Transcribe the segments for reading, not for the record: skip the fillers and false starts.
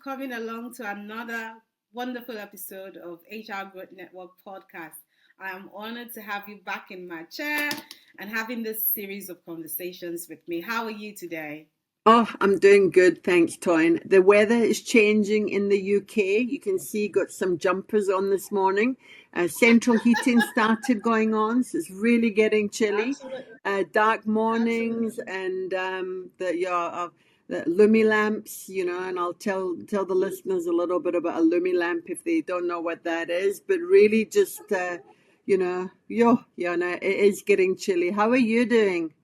coming along to another wonderful episode of HR Growth Network podcast. I am honored to have you back in my chair and having this series of conversations with me. How are you today? Oh, I'm doing good, thanks, Toyin. The weather is changing in the UK. You can see got some jumpers on this morning. Central heating started going on, so it's really getting chilly. Absolutely. Dark Absolutely. mornings and the Lumi lamps, and I'll tell the listeners a little bit about a Lumi lamp if they don't know what that is. But really, just no, it is getting chilly. How are you doing?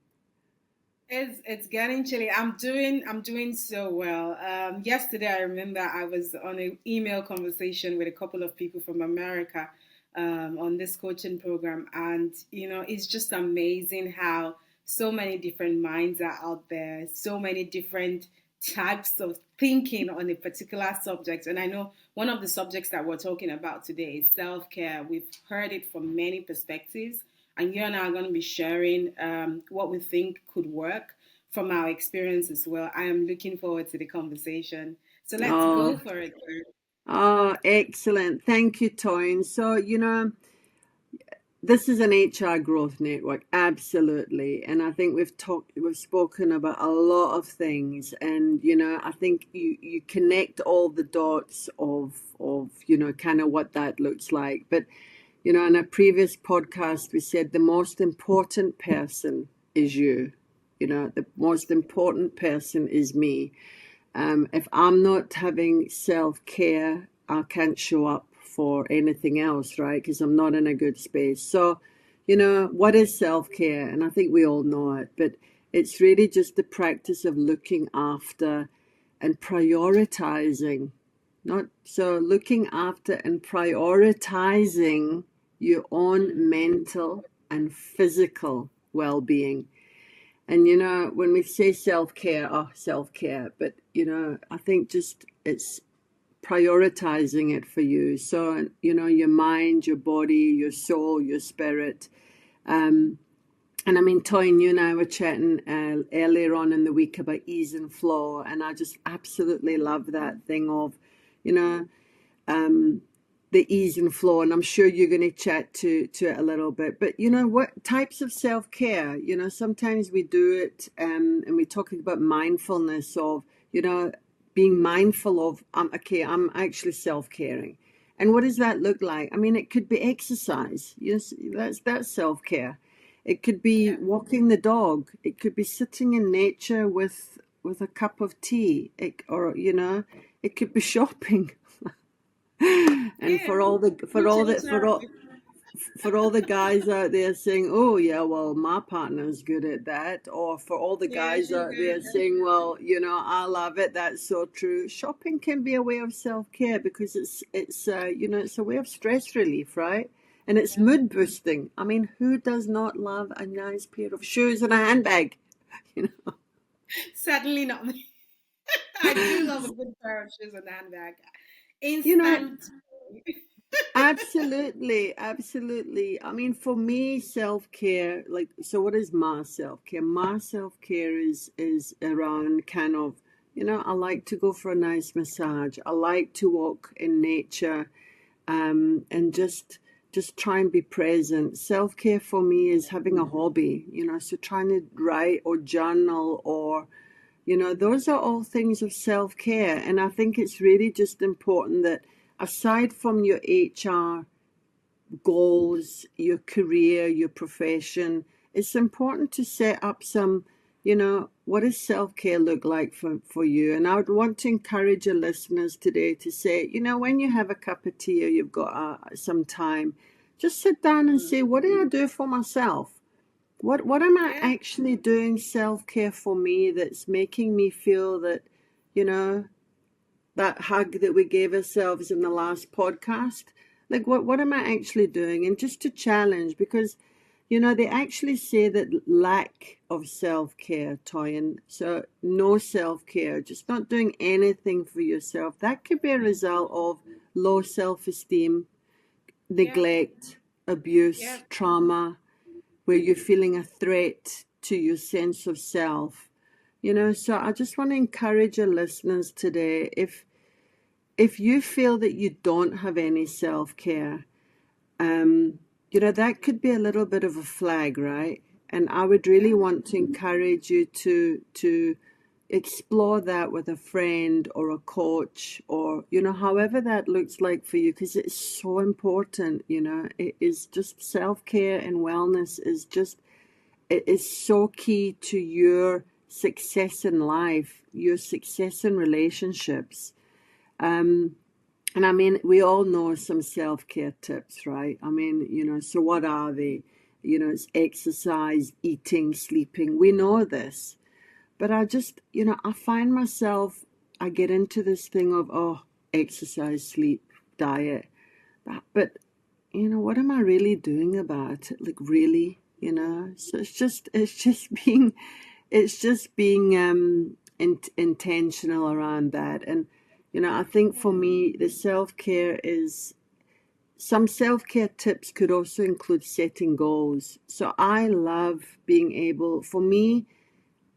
It's getting chilly. I'm doing so well. Yesterday I remember I was on an email conversation with a couple of people from America on this coaching program, and it's just amazing how so many different minds are out there, so many different types of thinking on a particular subject. And I know one of the subjects that we're talking about today is self-care. We've heard it from many perspectives, and you and I are going to be sharing what we think could work from our experience as well. I am looking forward to the conversation. So let's go Oh, for it. Oh, excellent. Thank you, Toyin. So, this is an HR growth network, absolutely. And I think we've spoken about a lot of things. And, I think you connect all the dots of, kind of what that looks like. But, in a previous podcast, we said the most important person is you. The most important person is me. If I'm not having self-care, I can't show up for anything else, right? Because I'm not in a good space. So, what is self-care? And I think we all know it, but it's really just the practice of looking after and prioritizing, not so looking after and prioritizing your own mental and physical well-being. And when we say self-care, self-care, but I think just it's prioritizing it for you. So, your mind, your body, your soul, your spirit. And I mean, Toyin, you and I were chatting earlier on in the week about ease and flow, and I just absolutely love that thing of, you know, the ease and flow, and I'm sure you're going to chat to it a little bit. But what types of self-care? Sometimes we do it, and we're talking about mindfulness of, being mindful of, okay, I'm actually self-caring. And what does that look like? I mean, it could be exercise. Yes, that's self-care. It could be Yeah. walking the dog. It could be sitting in nature with a cup of tea. It could be shopping. And Yeah. for all the for Which, all the which for are, all for all the guys out there saying, "Oh yeah, well my partner's good at that," or for all the yeah, guys she's out there good. saying, "Well, I love it. That's so true." Shopping can be a way of self-care because it's a way of stress relief, right? And it's mood boosting. I mean, who does not love a nice pair of shoes and a handbag? You Certainly not me. I do love a good pair of shoes and handbag. you know, Instant. Absolutely, absolutely. I mean, for me, self-care, like, so what is my self-care? My self-care is around kind of, I like to go for a nice massage. I like to walk in nature, and just try and be present. Self-care for me is having a hobby, so trying to write or journal or, those are all things of self-care. And I think it's really just important that aside from your HR goals, your career, your profession, it's important to set up some, what does self-care look like for you? And I would want to encourage your listeners today to say, when you have a cup of tea or you've got some time, just sit down and say, what do I do for myself? What am I Yeah. actually doing self-care for me that's making me feel that, you know, that hug that we gave ourselves in the last podcast? Like what am I actually doing? And just to challenge, because they actually say that lack of self-care, Toyin, so no self-care, just not doing anything for yourself, that could be a result of low self-esteem, Yeah. neglect, abuse, Yeah. trauma, where you're feeling a threat to your sense of self. So I just want to encourage your listeners today, if you feel that you don't have any self-care, that could be a little bit of a flag, right? And I would really Yeah, want to encourage you to explore that with a friend or a coach, or however that looks like for you, because it's so important. It is just self-care and wellness is just, it is so key to your success in life, your success in relationships. And I mean, we all know some self-care tips, right? I mean, so what are they? It's exercise, eating, sleeping. We know this. But I just, I find myself, I get into this thing of, oh, exercise, sleep, diet. But what am I really doing about it? Like, really, So it's just being intentional around that. And I think for yeah, me, the self-care is, some self-care tips could also include setting goals. So I love being able, for me,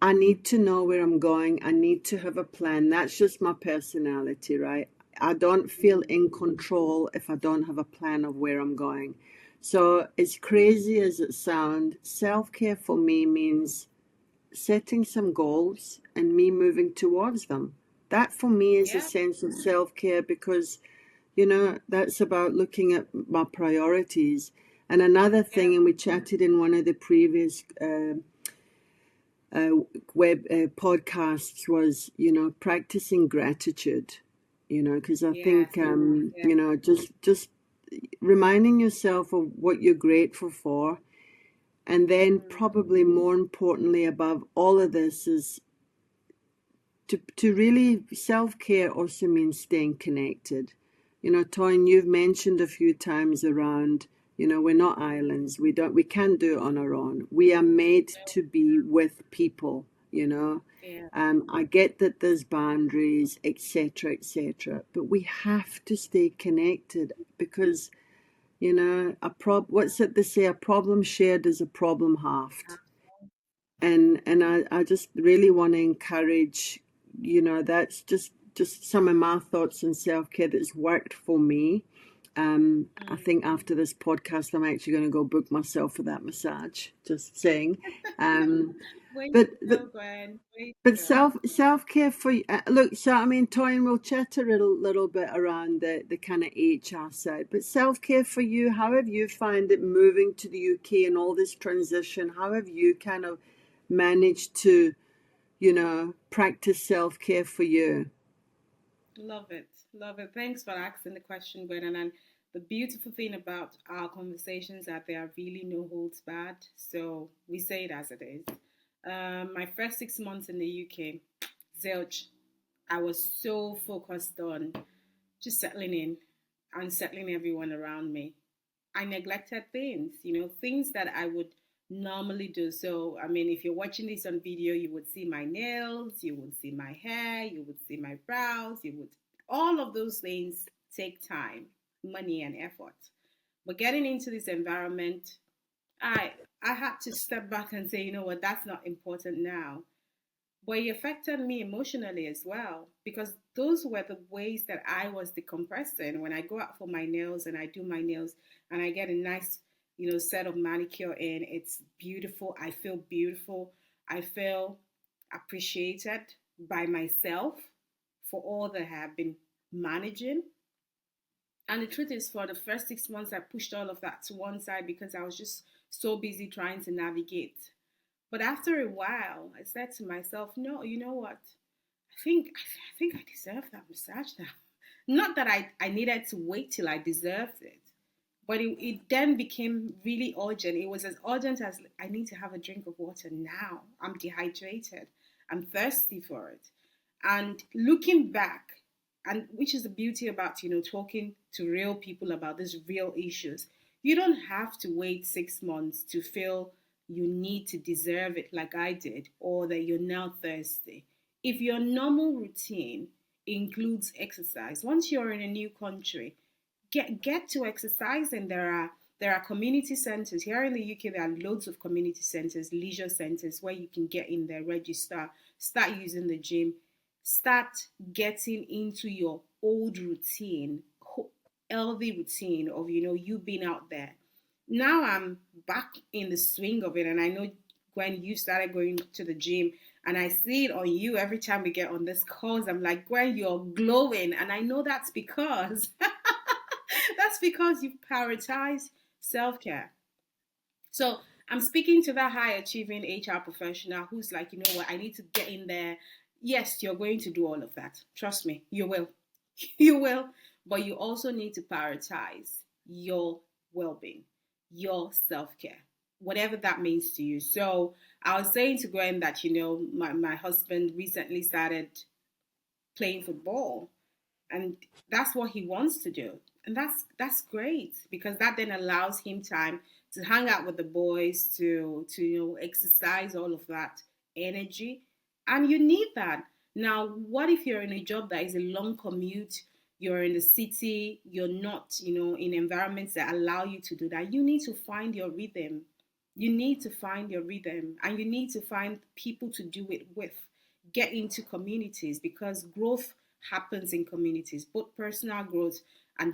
I need to know where I'm going. I need to have a plan. That's just my personality, right? I don't feel in control if I don't have a plan of where I'm going. So, as crazy as it sounds, self-care for me means setting some goals and me moving towards them. That for me is a yeah, sense of self-care, because that's about looking at my priorities. And another yeah, thing, and we chatted in one of the previous uh, web podcasts, was practicing gratitude. Because I yes, think yeah, just reminding yourself of what you're grateful for, and then mm, probably more importantly above all of this is to really, self-care also means staying connected. Toyin, you've mentioned a few times around, we're not islands. We can't do it on our own. We are made to be with people, you know. yeah, I get that there's boundaries, etc., etc., but we have to stay connected, because, what's it they say? A problem shared is a problem halved. And I just really want to encourage, that's just some of my thoughts on self-care that's worked for me. I mm. think after this podcast, I'm actually going to go book myself for that massage. Just saying. Um, Way but to but go, Gwen. Way but to go. self-care for you. Look, so I mean, Toyin, we'll chat a little bit around the kind of HR side. But self-care for you, how have you found it moving to the UK and all this transition? How have you kind of managed to, practice self-care for you? Love it. Love it. Thanks for asking the question, Gwen. And the beautiful thing about our conversations that there are really no holds barred. So we say it as it is. My first 6 months in the UK, zilch, I was so focused on just settling in and settling everyone around me. I neglected things, things that I would normally do. So, I mean, if you're watching this on video, you would see my nails, you would see my hair, you would see my brows, all of those things take time, money, and effort. But getting into this environment, I, I had to step back and say, you know what, that's not important now. But it affected me emotionally as well, because those were the ways that I was decompressing. When I go out for my nails and I do my nails and I get a nice, set of manicure in, it's beautiful. I feel beautiful. I feel appreciated by myself for all that I have been managing. And the truth is, for the first 6 months, I pushed all of that to one side because I was just so busy trying to navigate. But after a while, I said to myself, no, you know what? I think I deserve that massage now. Not that I needed to wait till I deserved it, but it then became really urgent. It was as urgent as I need to have a drink of water now. I'm dehydrated. I'm thirsty for it. And looking back, and which is the beauty about talking to real people about these real issues, you don't have to wait 6 months to feel you need to deserve it like I did, or that you're now thirsty. If your normal routine includes exercise, once you're in a new country, get to exercise. And there are community centers here in the UK. There are loads of community centers, leisure centers, where you can get in there, register, start using the gym, start getting into your old routine, healthy routine of, you being out there. Now I'm back in the swing of it, and I know, Gwen, you started going to the gym, and I see it on you every time we get on this calls. I'm like, Gwen, you're glowing, and I know that's because that's because you've prioritized self-care. So I'm speaking to that high achieving HR professional who's like, you know what, I need to get in there. Yes, you're going to do all of that. Trust me, you will. You will. But you also need to prioritize your well being, your self care, whatever that means to you. So I was saying to Gwen that, my husband recently started playing football, and that's what he wants to do, and that's great, because that then allows him time to hang out with the boys, to exercise all of that energy, and you need that. Now, what if you're in a job that is a long commute, you're in the city, you're not, in environments that allow you to do that? You need to find your rhythm. You need to find your rhythm, and you need to find people to do it with. Get into communities, because growth happens in communities, both personal growth and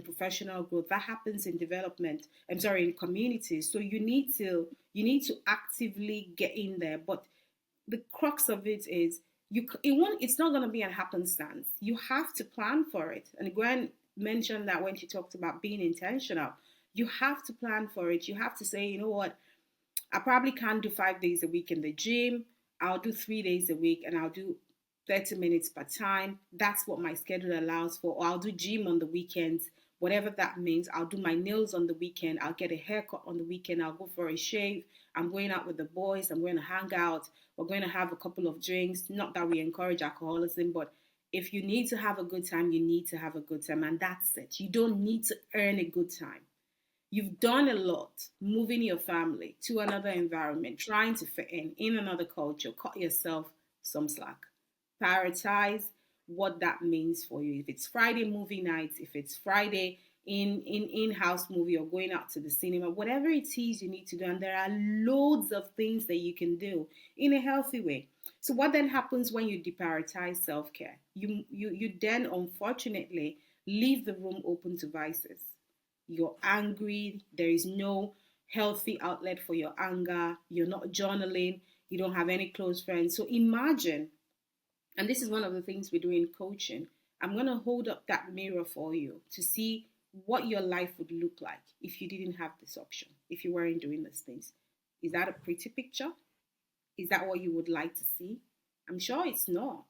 professional growth. That happens in development. I'm sorry, in communities. So you need to actively get in there. But the crux of it is, it's not going to be a happenstance. You have to plan for it. And Gwen mentioned that when she talked about being intentional. You have to plan for it. You have to say, you know what, I probably can't do 5 days a week in the gym. I'll do 3 days a week, and I'll do 30 minutes per time. That's what my schedule allows for. Or I'll do gym on the weekends, whatever that means. I'll do my nails on the weekend. I'll get a haircut on the weekend. I'll go for a shave. I'm going out with the boys. I'm going to hang out. We're going to have a couple of drinks. Not that we encourage alcoholism, but if you need to have a good time, you need to have a good time. And that's it. You don't need to earn a good time. You've done a lot moving your family to another environment, trying to fit in another culture. Cut yourself some slack. Prioritize what that means for you. If it's Friday movie nights, if it's Friday in-house movie, or going out to the cinema, whatever it is you need to do. And there are loads of things that you can do in a healthy way. So what then happens when you deprioritize self-care? You then unfortunately leave the room open to vices. You're angry, there is no healthy outlet for your anger, you're not journaling, you don't have any close friends. So imagine, and this is one of the things we do in coaching. I'm going to hold up that mirror for you to see what your life would look like if you didn't have this option, if you weren't doing these things. Is that a pretty picture? Is that what you would like to see? I'm sure it's not.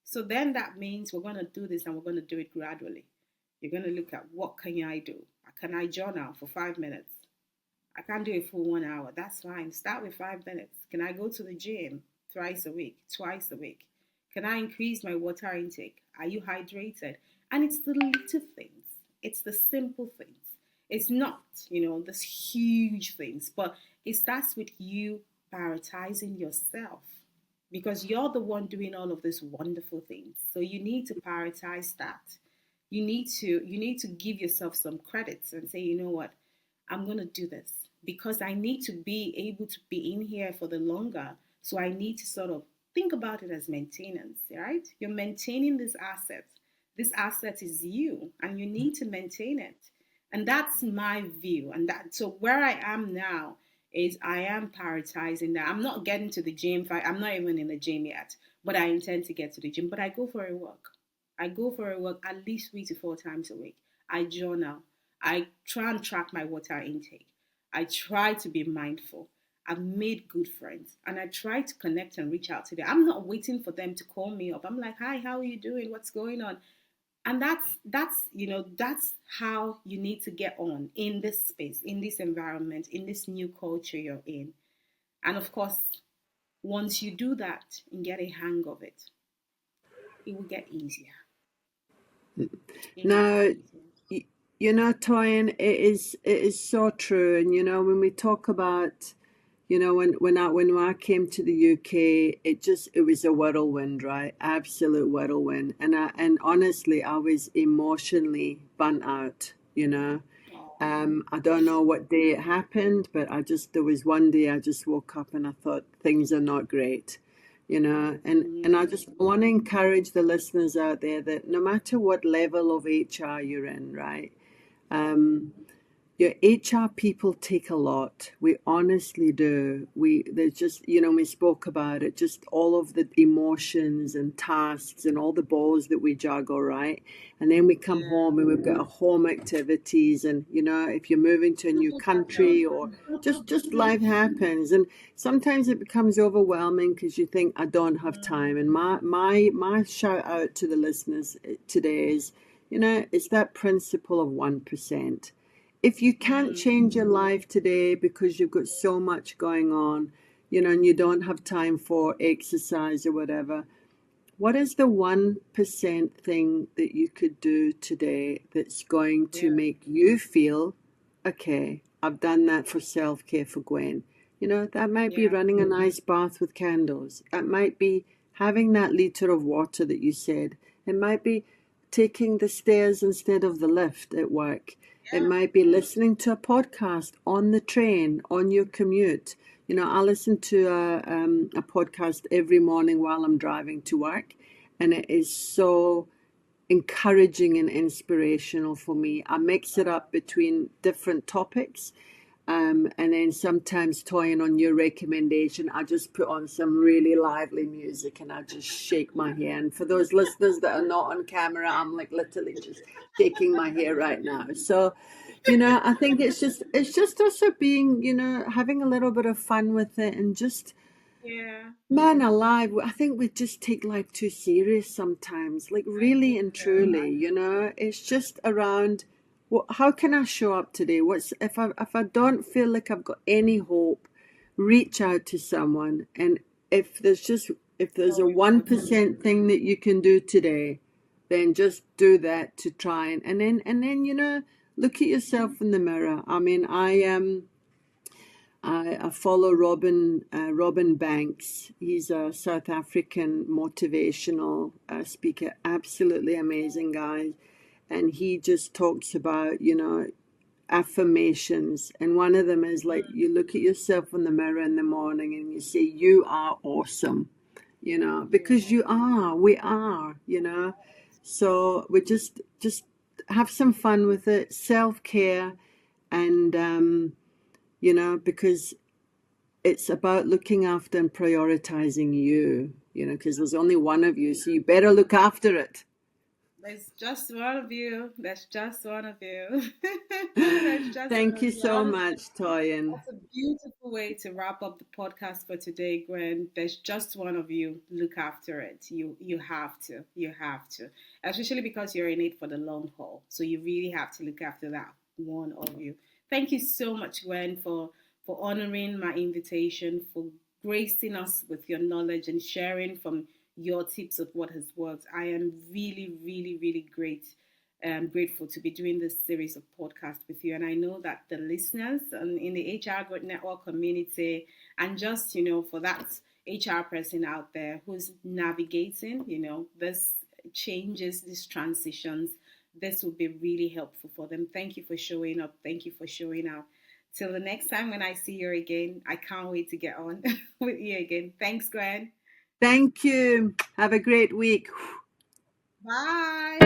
So then that means we're going to do this, and we're going to do it gradually. You're going to look at, what can I do? Can I journal for 5 minutes? I can't do a full 1 hour. That's fine. Start with 5 minutes. Can I go to the gym thrice a week, twice a week? Can I increase my water intake? Are you hydrated? And it's the little things. It's the simple things. It's not, this huge things, but it starts with you prioritizing yourself, because you're the one doing all of these wonderful things. So you need to prioritize that. You need to give yourself some credits and say, you know what, I'm going to do this because I need to be able to be in here for the longer. So I need to sort of think about it as maintenance, right? You're maintaining this asset. This asset is you, and you need to maintain it. And that's my view. And that, so where I am now is, I am prioritizing that. I'm not getting to the gym. I'm not even in the gym yet, but I intend to get to the gym. But I go for a walk. I go for a walk at least 3 to 4 times a week. I journal. I try and track my water intake. I try to be mindful. I've made good friends, and I try to connect and reach out to them. I'm not waiting for them to call me up. I'm like, hi, how are you doing? What's going on? And that's how you need to get on in this space, in this environment, in this new culture you're in. And of course, once you do that and get a hang of it, it will get easier. It will get Now, easier. Toyin, it is so true. And when we talk about, when I came to the UK, it was a whirlwind, right? Absolute whirlwind. And honestly, I was emotionally burnt out. Oh, I don't know what day it happened, but there was one day I just woke up and I thought things are not great. you know. And I just want to encourage the listeners out there that no matter what level of HR you're in, right? Um, yeah, HR people take a lot. We honestly do. There's just, we spoke about it, just all of the emotions and tasks and all the balls that we juggle, right? And then we come Yeah. home and we've got our home activities, and if you're moving to a new country, or just life happens, and sometimes it becomes overwhelming because you think, I don't have time. And my shout out to the listeners today is, it's that principle of 1%. If you can't change your life today because you've got so much going on, and you don't have time for exercise or whatever, what is the 1% thing that you could do today that's going to Yeah. make you feel, okay, I've done that for self care for Gwen? That might be Yeah. running a nice bath with candles. That might be having that liter of water that you said. It might be taking the stairs instead of the lift at work. It might be listening to a podcast on the train, on your commute. I listen to a podcast every morning while I'm driving to work, and it is so encouraging and inspirational for me. I mix it up between different topics. And then sometimes, toying on your recommendation, I just put on some really lively music and I just shake my hair. And for those listeners that are not on camera, I'm like literally just shaking my hair right now. So, I think it's just also being, having a little bit of fun with it, and just, Yeah. man alive, I think we just take life too serious sometimes, like I really think and so. truly, it's just around, how can I show up today? If I don't feel like I've got any hope, reach out to someone. And if there's just, if there's So a important. 1% thing that you can do today, then just do that to try and then look at yourself in the mirror. I mean, I follow Robin Banks. He's a South African motivational speaker, absolutely amazing guy. And he just talks about, affirmations. And one of them is like, you look at yourself in the mirror in the morning and you say, you are awesome, because Yeah. we are. So we just have some fun with it, self-care, and, because it's about looking after and prioritizing you, because there's only one of you, so you better look after it. There's just one of you. There's just one of you. There's just one Thank of you you. so much, Toyin. That's a beautiful way to wrap up the podcast for today, Gwen. There's just one of you. Look after it. You have to. You have to. Especially because you're in it for the long haul. So you really have to look after that one of you. Thank you so much, Gwen, for honoring my invitation, for gracing us with your knowledge and sharing from your tips of what has worked. I am really, really, really grateful to be doing this series of podcasts with you. And I know that the listeners in the HR Growth Network community, and just, for that HR person out there who's navigating, this changes, these transitions, this will be really helpful for them. Thank you for showing up. Thank you for showing out. Till the next time when I see you again, I can't wait to get on with you again. Thanks, Gwen. Thank you. Have a great week. Bye.